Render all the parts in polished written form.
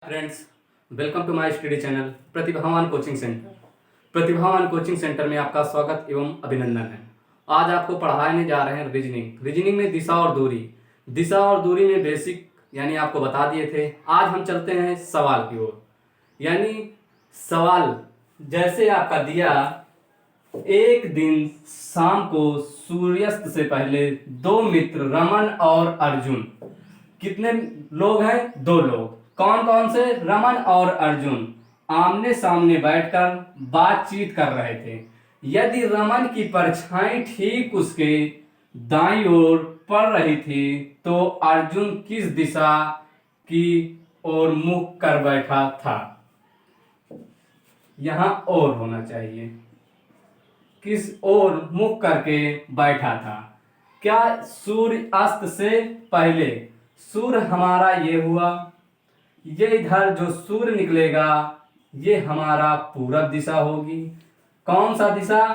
Friends, welcome to my study channel Pratibhavan coaching centre. Pratibhavan coaching centre में आपका स्वागत एवं अभिनंदन है। आज आपको पढ़ाने जा रहे हैं रीजनिंग में दिशा और दूरी। दिशा और दूरी में बेसिक यानी आपको बता दिए थे। आज हम चलते हैं सवाल की ओर। यानी सवाल जैसे आपका दिया, एक दिन शाम को सूर्यास्त से पहले दो मित्र रमन और अर्जुन, कितने लोग हैं? दो लोग। कौन कौन से? रमन और अर्जुन आमने सामने बैठकर बातचीत कर रहे थे। यदि रमन की परछाई ठीक उसके दाईं ओर पड़ रही थी तो अर्जुन किस दिशा की ओर मुख कर बैठा था? यहां और होना चाहिए। किस ओर मुख करके बैठा था? क्या सूर्य अस्त से पहले? सूर्य हमारा ये हुआ, ये इधर जो सूर्य निकलेगा ये हमारा पूरब दिशा होगी। कौन सा दिशा?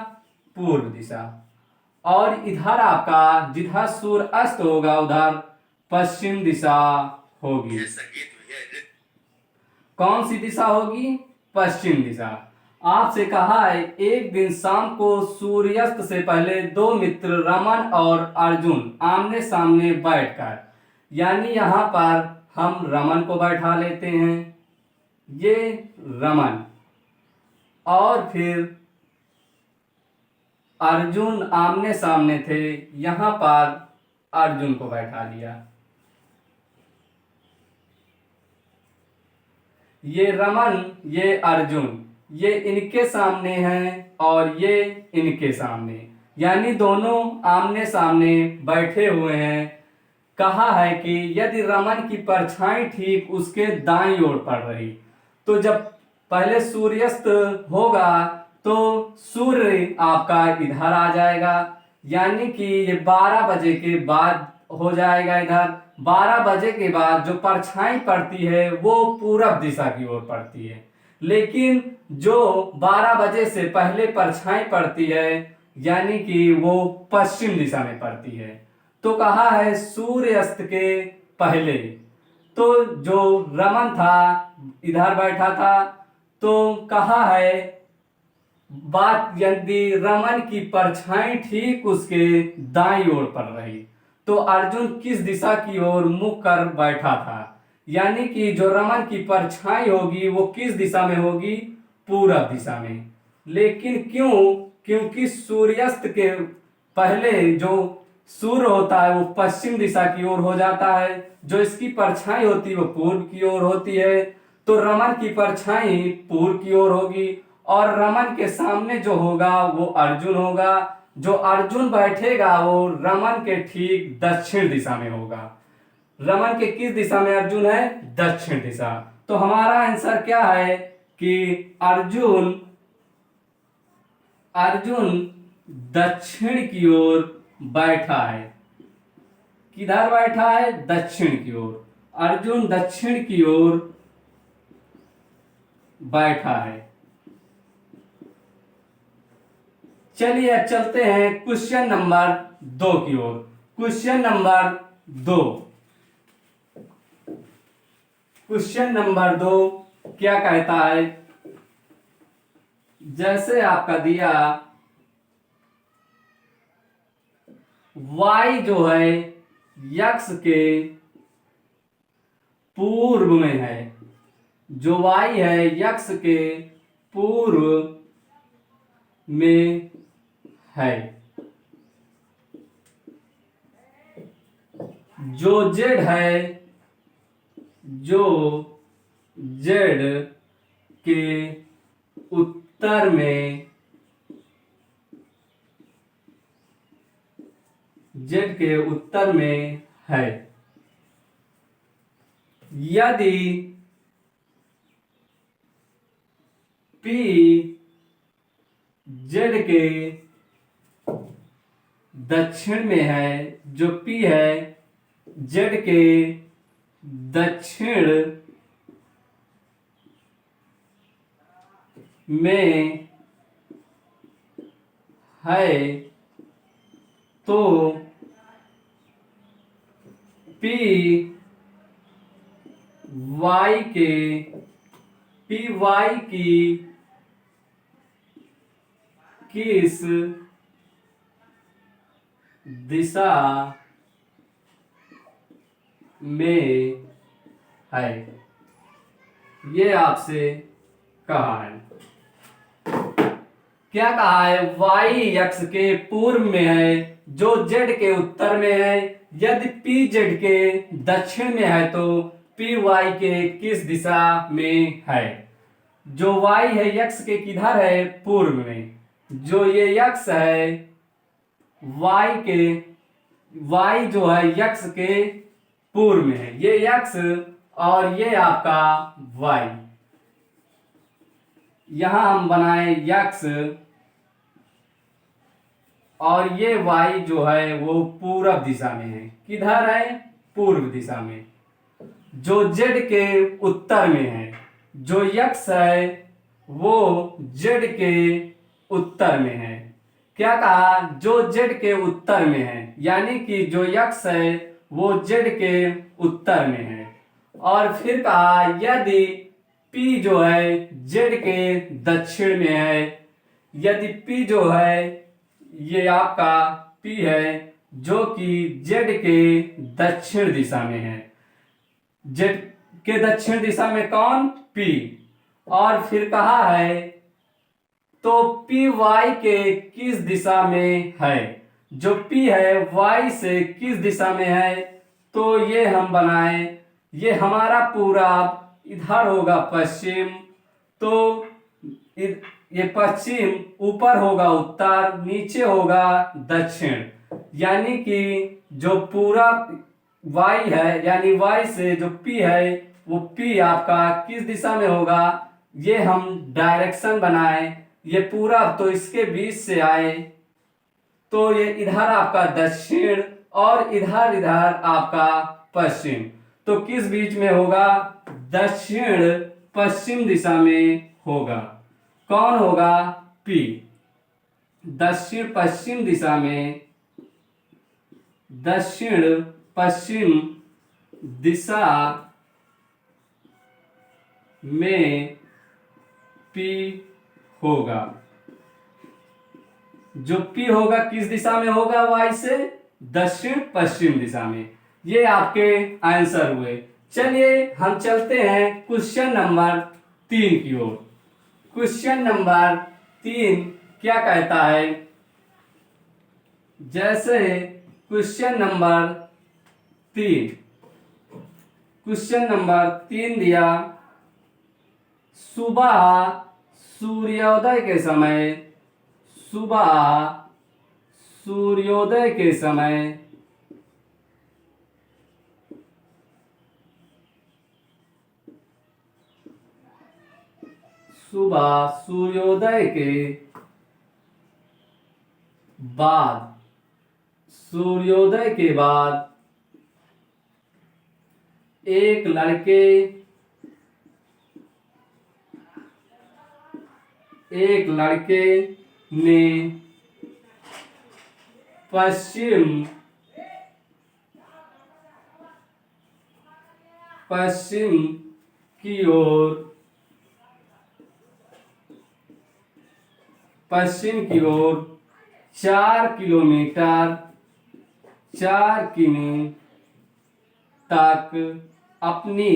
पूर्व दिशा। और इधर आपका जिधर सूर्य अस्त होगा उधर पश्चिम दिशा होगी। कौन सी दिशा होगी? पश्चिम दिशा। आपसे कहा है एक दिन शाम को सूर्यास्त से पहले दो मित्र रमन और अर्जुन आमने सामने बैठकर, यानी यहां पर हम रमन को बैठा लेते हैं, ये रमन, और फिर अर्जुन आमने सामने थे, यहां पर अर्जुन को बैठा लिया। ये रमन, ये अर्जुन, ये इनके सामने हैं और ये इनके सामने, यानी दोनों आमने सामने बैठे हुए हैं। कहा है कि यदि रमन की परछाई ठीक उसके दाईं ओर पड़ रही तो जब पहले सूर्यास्त होगा तो सूर्य आपका इधर आ जाएगा, यानी कि ये 12 बजे के बाद हो जाएगा। इधर 12 बजे के बाद जो परछाई पड़ती है वो पूरब दिशा की ओर पड़ती है, लेकिन जो 12 बजे से पहले परछाई पड़ती है यानी कि वो पश्चिम दिशा में पड़ती है। तो कहा है सूर्य अस्त के पहले। तो जो रमन था इधर बैठा था, तो कहा है बात यदि रमन की परछाई ठीक उसके दाईं ओर पड़ रही तो अर्जुन किस दिशा की ओर मुख कर बैठा था, यानी कि जो रमन की परछाई होगी वो किस दिशा में होगी? पूरब दिशा में। लेकिन क्यों? क्योंकि सूर्यास्त के पहले जो सूर्य होता है वो पश्चिम दिशा की ओर हो जाता है, जो इसकी परछाई होती है वो पूर्व की ओर होती है। तो रमन की परछाई पूर्व की ओर होगी और रमन के सामने जो होगा वो अर्जुन होगा। जो अर्जुन बैठेगा वो रमन के ठीक दक्षिण दिशा में होगा। रमन के किस दिशा में अर्जुन है? दक्षिण दिशा। तो हमारा आंसर क्या है कि अर्जुन अर्जुन दक्षिण की ओर बैठा है। किधर बैठा है? दक्षिण की ओर। अर्जुन दक्षिण की ओर बैठा है। चलिए अब चलते हैं क्वेश्चन नंबर 2 की ओर। Question number 2। क्वेश्चन नंबर 2 क्या कहता है? जैसे आपका दिया y जो है x के पूर्व में है, जो y है x के पूर्व में है, जो z है, जो z के उत्तर में, z के उत्तर में है। यदि p z के दक्षिण में है, जो p है z के दक्षिण में है, तो P वाई के पी वाई की किस दिशा में है, ये आपसे कहा है। क्या कहा है? वाई अक्ष के पूर्व में है जो जेड के उत्तर में है। यदि पी जेड के दक्षिण में है तो पी वाई के किस दिशा में है? जो वाई है यक्ष के किधर है? पूर्व में। जो ये यक्ष है वाई के, वाई जो है यक्ष के पूर्व में है, ये यक्ष और ये आपका वाई। यहां हम बनाए यक्ष और ये वाई जो है वो पूर्व दिशा में है। किधर है? पूर्व दिशा में। जो जेड के उत्तर में है, जो यक्ष है वो जेड के उत्तर में है। क्या कहा? जो जेड के उत्तर में है, यानी कि जो यक्ष है वो जेड के उत्तर में है। और फिर कहा यदि पी जो है जेड के दक्षिण में है, यदि पी जो है ये आपका पी है जो कि जेड के दक्षिण दिशा में है। जेड के दक्षिण दिशा में कौन? पी। और फिर कहा है तो पी वाई के किस दिशा में है? जो पी है वाई से किस दिशा में है? तो ये हम बनाए, ये हमारा पूरा इधर होगा पश्चिम, तो ये पश्चिम, ऊपर होगा उत्तर, नीचे होगा दक्षिण। यानी कि जो पूरा वाई है, यानी वाई से जो पी है वो पी आपका किस दिशा में होगा? ये हम डायरेक्शन बनाए, ये पूरा तो इसके बीच से आए तो ये इधर आपका दक्षिण और इधर इधर आपका पश्चिम, तो किस बीच में होगा? दक्षिण पश्चिम दिशा में होगा। कौन होगा? पी। दक्षिण पश्चिम दिशा में, दक्षिण पश्चिम दिशा में पी होगा। जो पी होगा किस दिशा में होगा? वाई से दक्षिण पश्चिम दिशा में। ये आपके आंसर हुए। चलिए हम चलते हैं क्वेश्चन नंबर 3 की ओर। क्वेश्चन नंबर 3 क्या कहता है? जैसे क्वेश्चन नंबर 3, क्वेश्चन नंबर 3 दिया, सुबह सूर्योदय के समय, सुबह सूर्योदय के समय सुबह सूर्योदय के बाद, सूर्योदय के बाद एक लड़के ने पश्चिम की ओर 4 किमी तक अपनी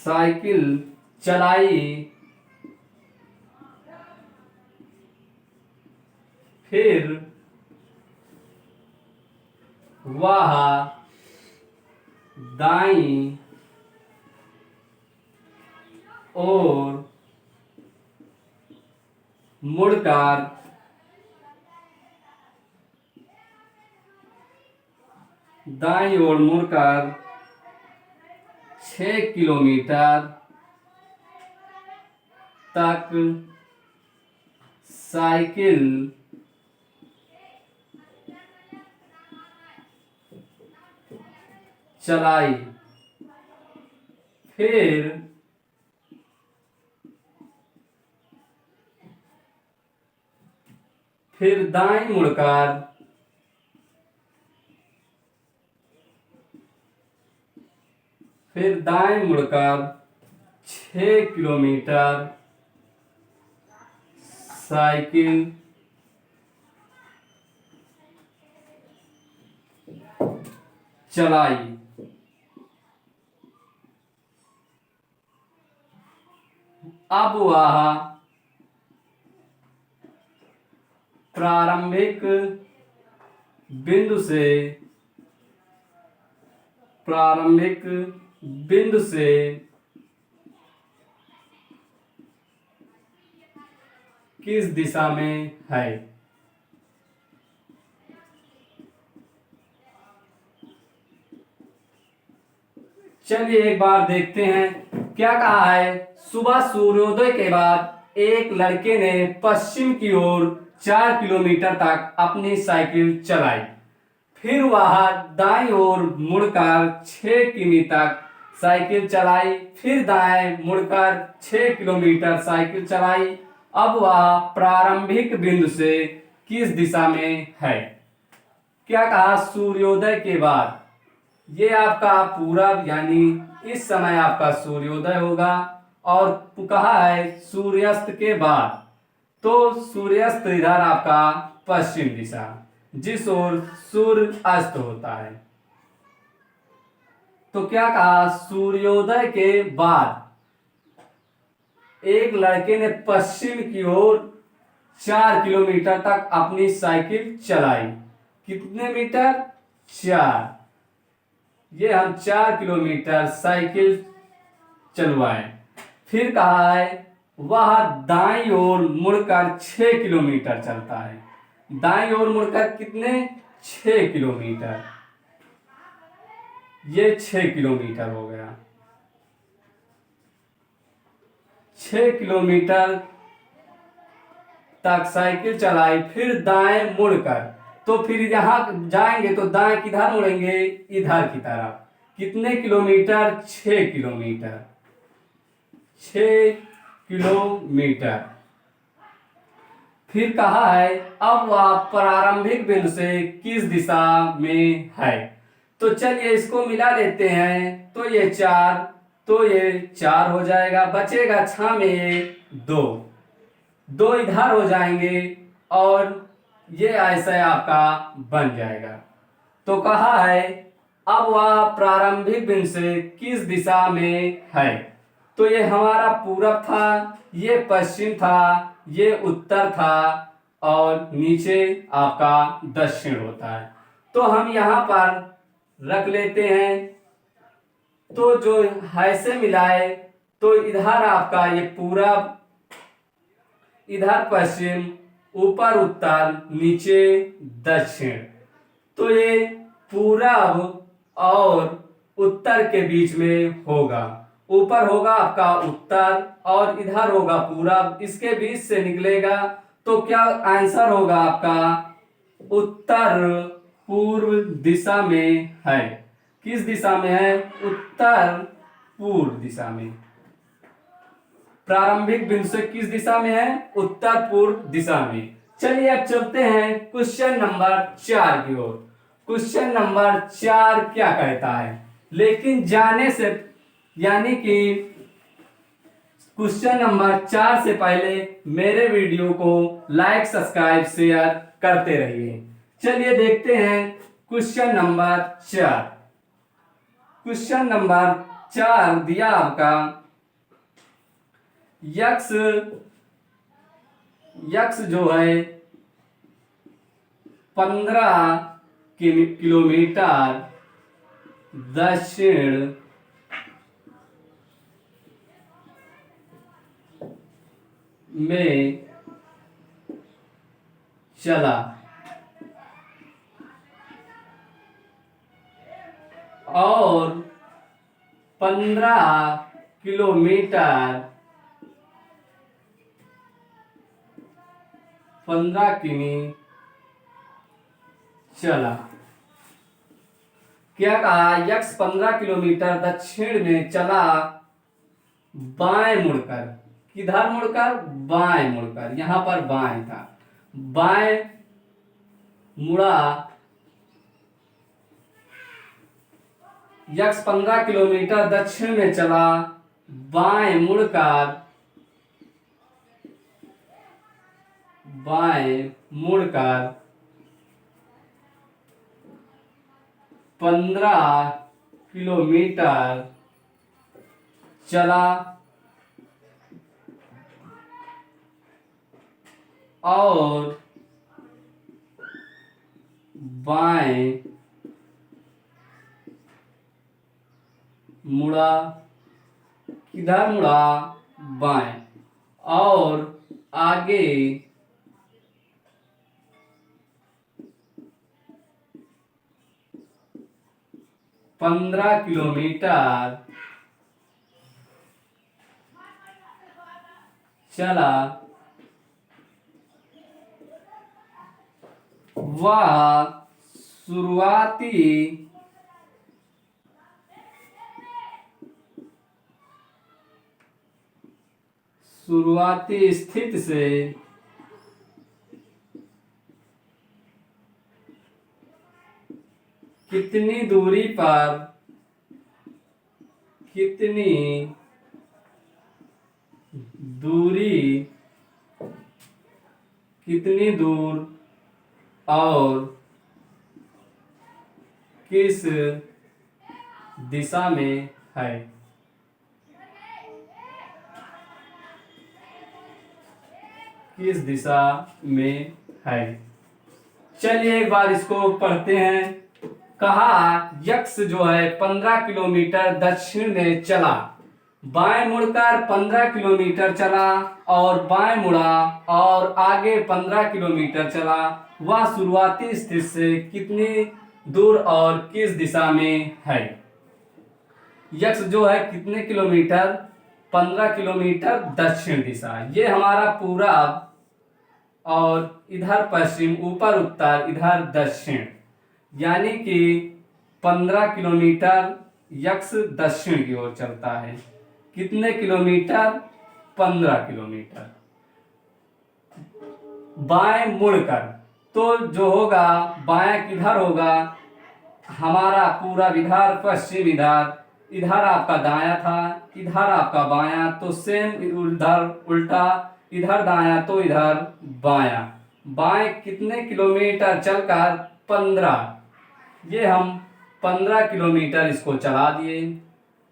साइकिल चलाई। फिर वह दाईं ओर मुड़कर 6 किलोमीटर तक साइकिल चलाई। फिर फिर दाएं मुड़कर 6 किलोमीटर साइकिल चलाई। अब वह प्रारंभिक बिंदु से किस दिशा में है? चलिए एक बार देखते हैं क्या कहा है। सुबह सूर्योदय के बाद एक लड़के ने पश्चिम की ओर 4 किलोमीटर तक अपनी साइकिल चलाई। फिर वह दाईं ओर मुड़कर 6 किमी तक साइकिल चलाई। फिर दाएं मुड़कर 6 किलोमीटर साइकिल चलाई। अब वह प्रारंभिक बिंदु से किस दिशा में है? क्या कहा? सूर्योदय के बाद। ये आपका पूरब यानी इस समय आपका सूर्योदय होगा। और कहा है सूर्यास्त के बाद, तो सूर्यास्त इधर आपका पश्चिम दिशा, जिस ओर सूर्य अस्त होता है। तो क्या कहा? सूर्योदय के बाद एक लड़के ने पश्चिम की ओर 4 किलोमीटर तक अपनी साइकिल चलाई। कितने मीटर? 4। ये हम 4 किलोमीटर साइकिल चलवाए। फिर कहा है वह दाईं ओर मुड़कर 6 किलोमीटर चलता है। दाईं ओर मुड़कर कितने? 6 किलोमीटर। ये 6 किलोमीटर हो गया। 6 किलोमीटर तक साइकिल चलाई। फिर दाएं मुड़कर, तो फिर यहां जाएंगे तो दाएं किधर मुड़ेंगे? इधर की तरफ। कितने किलोमीटर? 6 किलोमीटर। 6 किलोमीटर। फिर कहा है अब वह प्रारंभिक बिंदु से किस दिशा में है? तो चलिए इसको मिला लेते हैं। तो ये 4, तो ये 4 हो जाएगा। बचेगा 6 में ये 2, 2 इधर हो जाएंगे और ये ऐसा आपका बन जाएगा। तो कहा है अब वह प्रारंभिक बिंदु से किस दिशा में है? तो ये हमारा पूरब था, ये पश्चिम था, ये उत्तर था और नीचे आपका दक्षिण होता है। तो हम यहाँ पर रख लेते हैं। तो जो है से मिलाए, तो इधर आपका ये पूरब, इधर पश्चिम, ऊपर उत्तर, नीचे दक्षिण। तो ये पूरब और उत्तर के बीच में होगा। ऊपर होगा आपका उत्तर और इधर होगा पूरब, इसके बीच से निकलेगा। तो क्या आंसर होगा आपका? उत्तर पूर्व दिशा में है। किस दिशा में है? उत्तर पूर्व दिशा में। प्रारंभिक बिंदु से किस दिशा में है? उत्तर पूर्व दिशा में। चलिए अब चलते हैं क्वेश्चन नंबर 4 की ओर। क्वेश्चन नंबर 4 क्या कहता है? लेकिन जाने से यानी कि क्वेश्चन नंबर 4 से पहले मेरे वीडियो को लाइक, सब्सक्राइब, शेयर करते रहिए। चलिए देखते हैं क्वेश्चन नंबर 4। क्वेश्चन नंबर 4 दिया आपका यक्स जो है 15 किलोमीटर दक्षिण में चला और 15 किलोमीटर 15 किमी चला। क्या कहा? यक्स 15 किलोमीटर दक्षिण में चला बाएं मुड़कर। किधर मुड़कर? बाएं मुड़कर। यहां पर बाएं था। बाएं मुड़ा, यक्स 15 किलोमीटर दक्षिण में चला, बाएं मुड़कर 15 किलोमीटर चला और बाएं मुड़ा, किधर मुड़ा, बाएं, और आगे 15 किलोमीटर चला। वह शुरुआती स्थिति से कितनी दूर और किस दिशा में है। किस दिशा में है। चलिए एक बार इसको पढ़ते हैं। कहा यक्स जो है 15 किलोमीटर दक्षिण में चला, बाएं मुड़कर 15 किलोमीटर चला और बाएं मुड़ा और आगे 15 किलोमीटर चला। वह शुरुआती स्थिति से कितनी दूर और किस दिशा में है। यक्स जो है कितने किलोमीटर, 15 किलोमीटर दक्षिण दिशा, ये हमारा पूरब और इधर पश्चिम, ऊपर उत्तर, इधर दक्षिण, यानी कि 15 किलोमीटर यक्स दक्षिण की ओर चलता है। कितने किलोमीटर, 15 किलोमीटर। बाएं मुड़कर, तो जो होगा बाएं किधर होगा, हमारा पूरा इधर, पश्चिम इधर, इधर आपका दायां था, इधर आपका बायां, तो सेम उधर उल्टा, इधर दायां तो इधर बायां। बाएं कितने किलोमीटर चलकर, 15, ये हम 15 किलोमीटर इसको चला दिए।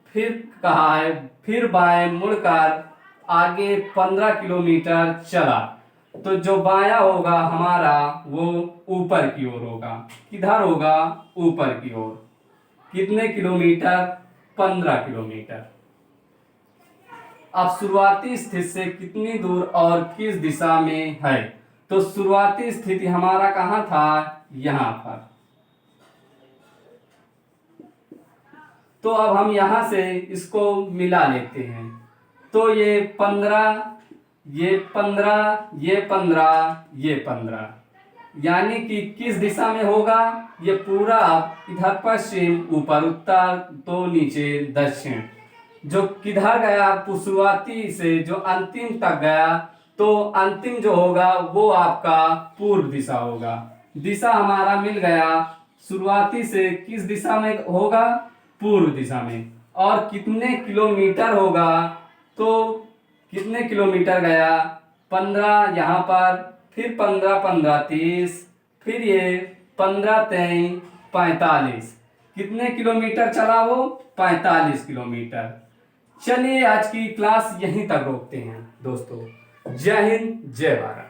फिर कहा है फिर बाएं मुड़कर आगे 15 किलोमीटर चला, तो जो बायां होगा हमारा वो ऊपर की ओर होगा। किधर होगा, ऊपर की ओर। कितने किलोमीटर, 15 किलोमीटर। अब शुरुआती स्थिति से कितनी दूर और किस दिशा में है, तो शुरुआती स्थिति हमारा कहाँ था, यहाँ पर। तो अब हम यहां से इसको मिला लेते हैं। तो ये 15, ये 15, ये 15, ये 15, यानी कि किस दिशा में होगा, ये पूरा इधर पश्चिम, ऊपर उत्तर, तो नीचे दक्षिण। जो किधर गया, शुरुआती से जो अंतिम तक गया, तो अंतिम जो होगा वो आपका पूर्व दिशा होगा। दिशा हमारा मिल गया, शुरुआती से किस दिशा में होगा, पूर्व दिशा में। और कितने किलोमीटर होगा, तो कितने किलोमीटर गया, 15 यहाँ पर, फिर 15 15 30, फिर ये 15 3 45। कितने किलोमीटर चला वो, 45 किलोमीटर। चलिए आज की क्लास यहीं तक रोकते हैं दोस्तों। जय हिंद, जय भारत।